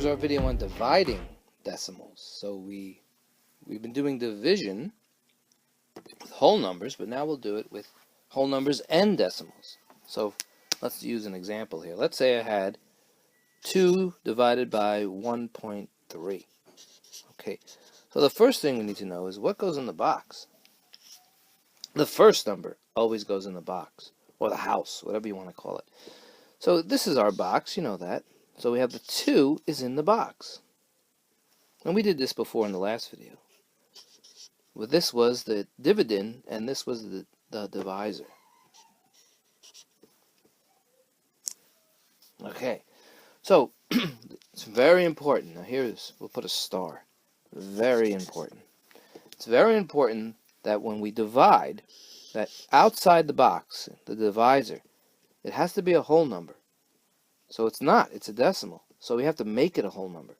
here's our video on dividing decimals. So we've been doing division with whole numbers, but now we'll do it with whole numbers and decimals. So let's use an example here. Let's say I had 2 divided by 1.3. Okay, so the first thing we need to know is what goes in the box. The first number always goes in the box, or the house, whatever you want to call it. So this is our box, you know that. So we have the 2 is in the box. And we did this before in the last video. Well, this was the dividend, and this was the divisor. Okay, so it's very important. Now we'll put a star. Very important. It's very important that when we divide, that outside the box, the divisor, it has to be a whole number. So it's not, it's a decimal. So we have to make it a whole number.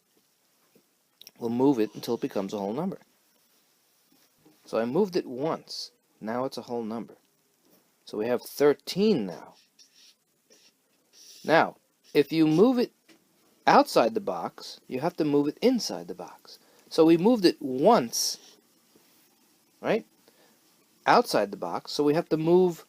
We'll move it until it becomes a whole number. So I moved it once. Now it's a whole number. So we have 13 now. Now, if you move it outside the box, you have to move it inside the box. So we moved it once, right? Outside the box, so we have to move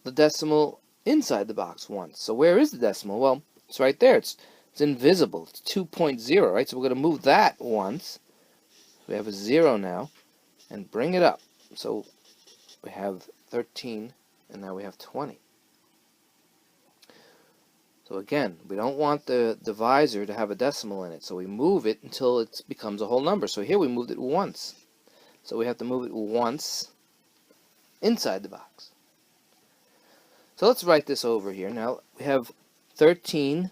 the decimal inside the box once. So where is the decimal? Well, it's right there. It's invisible. It's 2.0, right? So we're going to move that once. We have a 0 now, and bring it up. So we have 13, and now we have 20. So again, we don't want the divisor to have a decimal in it, so we move it until it becomes a whole number. So here we moved it once. So we have to move it once inside the box. So let's write this over here. Now we have 13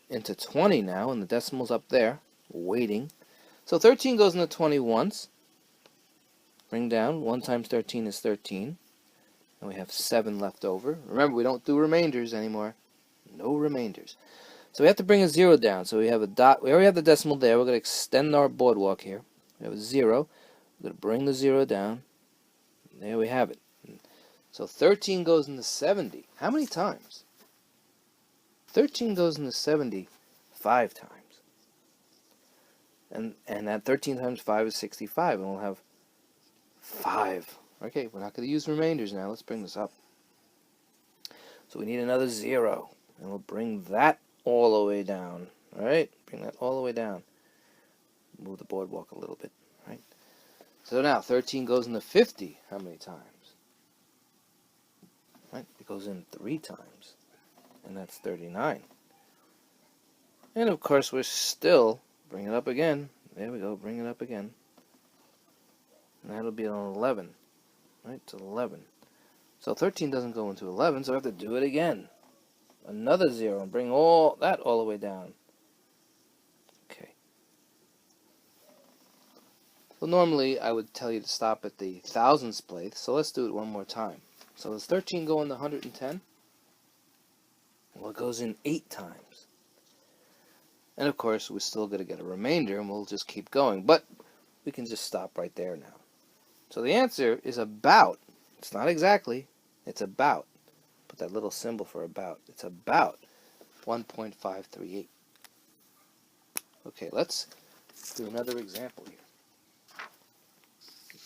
into 20 now, and the decimal's up there, waiting. So 13 goes into 20 once. Bring down, 1 times 13 is 13. And we have 7 left over. Remember, we don't do remainders anymore. No remainders. So we have to bring a 0 down. So we have a dot. We already have the decimal there. We're going to extend our boardwalk here. We have a 0. We're going to bring the 0 down. There we have it. So 13 goes into 70. How many times? 13 goes into 70 5 times. And that 13 times 5 is 65. And we'll have 5. Okay, we're not going to use remainders now. Let's bring this up. So we need another 0. And we'll bring that all the way down. Alright? Bring that all the way down. Move the boardwalk a little bit. Right? So now 13 goes into 50. How many times? Right? It goes in 3 times. And that's 39. And of course we're still, bring it up again. There we go, bring it up again. And that'll be an 11. Right? It's 11. So 13 doesn't go into 11, so I have to do it again. Another 0 and bring all that all the way down. Okay. Well, normally I would tell you to stop at the thousands place, so let's do it one more time. So does 13 go into 110? Well, it goes in 8 times. And of course, we're still going to get a remainder, and we'll just keep going. But we can just stop right there now. So the answer is about. It's not exactly. It's about. Put that little symbol for about. It's about 1.538. Okay, let's do another example here.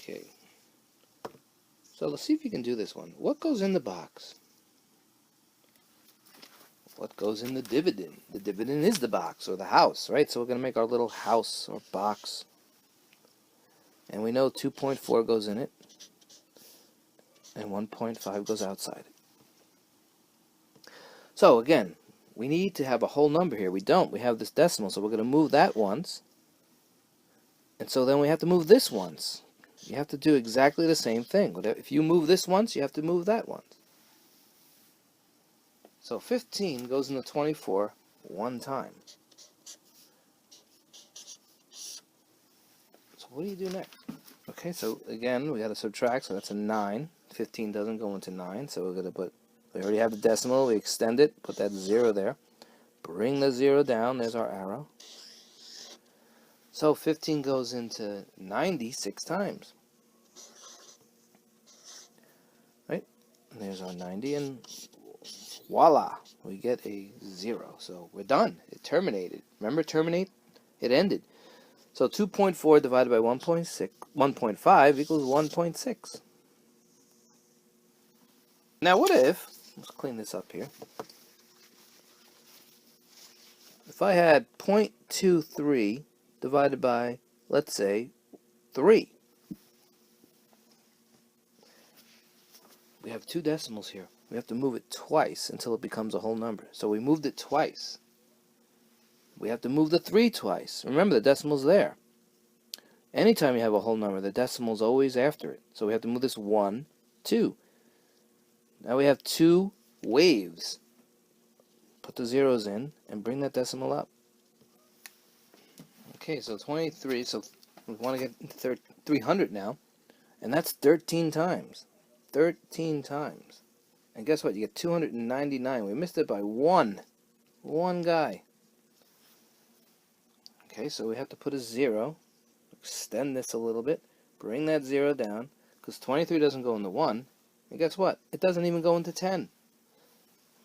Okay. So let's see if you can do this one. What goes in the box? What goes in the dividend? The dividend is the box or the house, right? So we're going to make our little house or box. And we know 2.4 goes in it. And 1.5 goes outside. So again, we need to have a whole number here. We don't. We have this decimal, so we're going to move that once. And so then we have to move this once. You have to do exactly the same thing. If you move this once, you have to move that once. So 15 goes into 24 1 time. So what do you do next? Okay, so again, we got to subtract, so that's a 9. 15 doesn't go into 9, so we're going to put, we already have the decimal, we extend it, put that 0 there. Bring the 0 down, there's our arrow. So 15 goes into 96 times. Right? And there's our 90, and voila, we get a 0. So we're done. It terminated. Remember, terminate? It ended. So 2.4 divided by 1.5 equals 1.6. Now what if, let's clean this up here. If I had 0.23 divided by, let's say, 3. We have 2 decimals here. We have to move it twice until it becomes a whole number. So we moved it twice. We have to move the 3 twice. Remember, the decimal's there. Anytime you have a whole number, the decimal's always after it. So we have to move this 1, 2. Now we have 2 waves. Put the zeros in and bring that decimal up. Okay, so 23, so we want to get 300 now. And that's 13 times. 13 times. And guess what? You get 299. We missed it by 1. One guy. Okay, so we have to put a 0. Extend this a little bit. Bring that 0 down. Because 23 doesn't go into 1. And guess what? It doesn't even go into 10.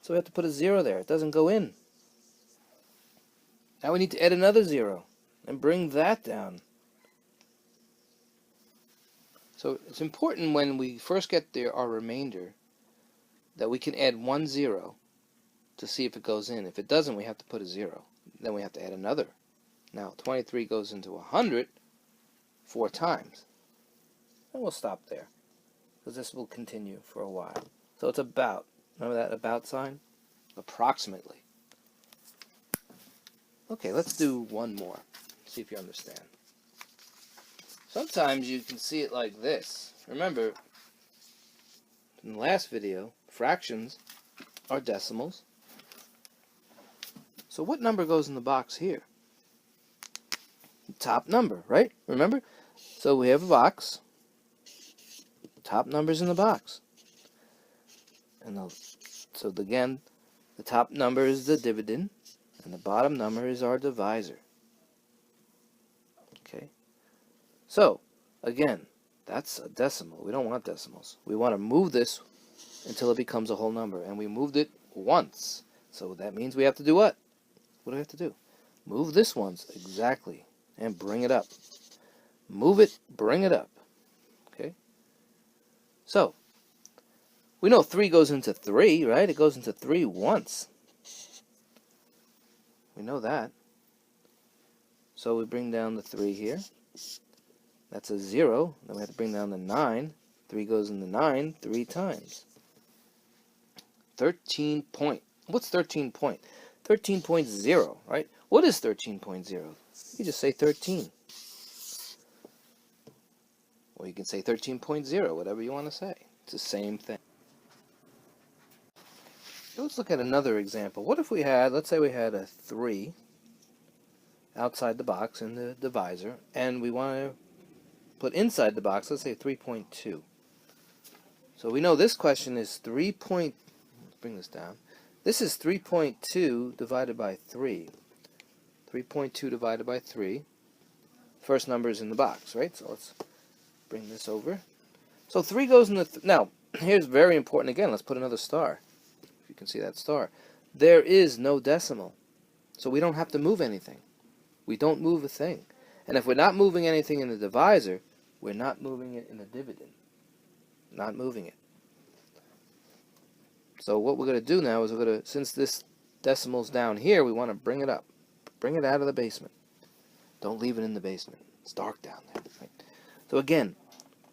So we have to put a 0 there. It doesn't go in. Now we need to add another 0. And bring that down. So it's important when we first get our remainder that we can add 1 0 to see if it goes in. If it doesn't, we have to put a 0. Then we have to add another. Now 23 goes into 100 4 times. And we'll stop there, because this will continue for a while. So it's about. Remember that about sign? Approximately. Okay, let's do one more. See if you understand. Sometimes you can see it like this. Remember, in the last video, fractions are decimals. So what number goes in the box here? Top number, right? Remember? So we have a box. Top number's in the box. And again, the top number is the dividend, and the bottom number is our divisor. Okay? So, again, that's a decimal. We don't want decimals. We want to move this until it becomes a whole number, and we moved it once. So that means we have to do what? What do we have to do? Move this once, exactly, and bring it up. Move it, bring it up. Okay? So, we know 3 goes into 3, right? It goes into 3 once. We know that. So we bring down the 3 here. That's a 0. Then we have to bring down the 9. 3 goes into 9 3 times. 13 point. What's 13 point? 13.0, right? What is 13.0? You just say 13. Or you can say 13.0, whatever you want to say. It's the same thing. Let's look at another example. What if we had, let's say we had a 3 outside the box in the divisor, and we want to put inside the box, let's say 3.2. So we know this question is let's bring this down. This is 3.2 divided by 3. 3.2 divided by 3. First number is in the box, right? So let's bring this over. So 3 goes in the... Now, here's very important again. Let's put another star. If you can see that star. There is no decimal. So we don't have to move anything. We don't move a thing. And if we're not moving anything in the divisor, we're not moving it in the dividend. Not moving it. So what we're going to do now is we're going to, since this decimal's down here, we want to bring it up. Bring it out of the basement. Don't leave it in the basement. It's dark down there. Right? So again,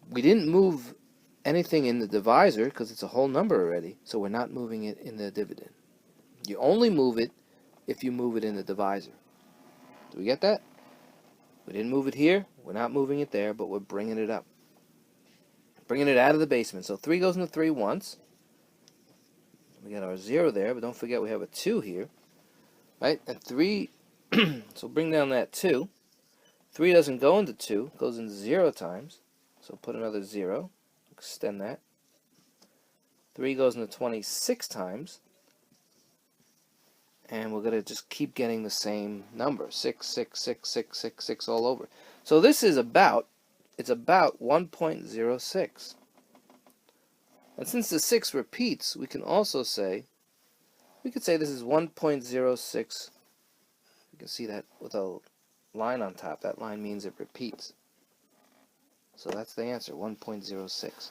we didn't move anything in the divisor because it's a whole number already, so we're not moving it in the dividend. You only move it if you move it in the divisor. Do we get that? We didn't move it here, we're not moving it there, but we're bringing it up. Bringing it out of the basement. So 3 goes into 3 once. We got our 0 there, but don't forget we have a 2 here. Right? And 3, so bring down that 2. 3 doesn't go into 2, it goes in 0 times. So put another 0. Extend that. 3 goes into 26 times. And we're going to just keep getting the same number. 6, 6, 6, 6, 6, 6 all over. So this is about, it's about 1.06. And since the 6 repeats, we can also say, we could say this is 1.06 can see that with a line on top. That line means it repeats. So that's the answer, 1.06.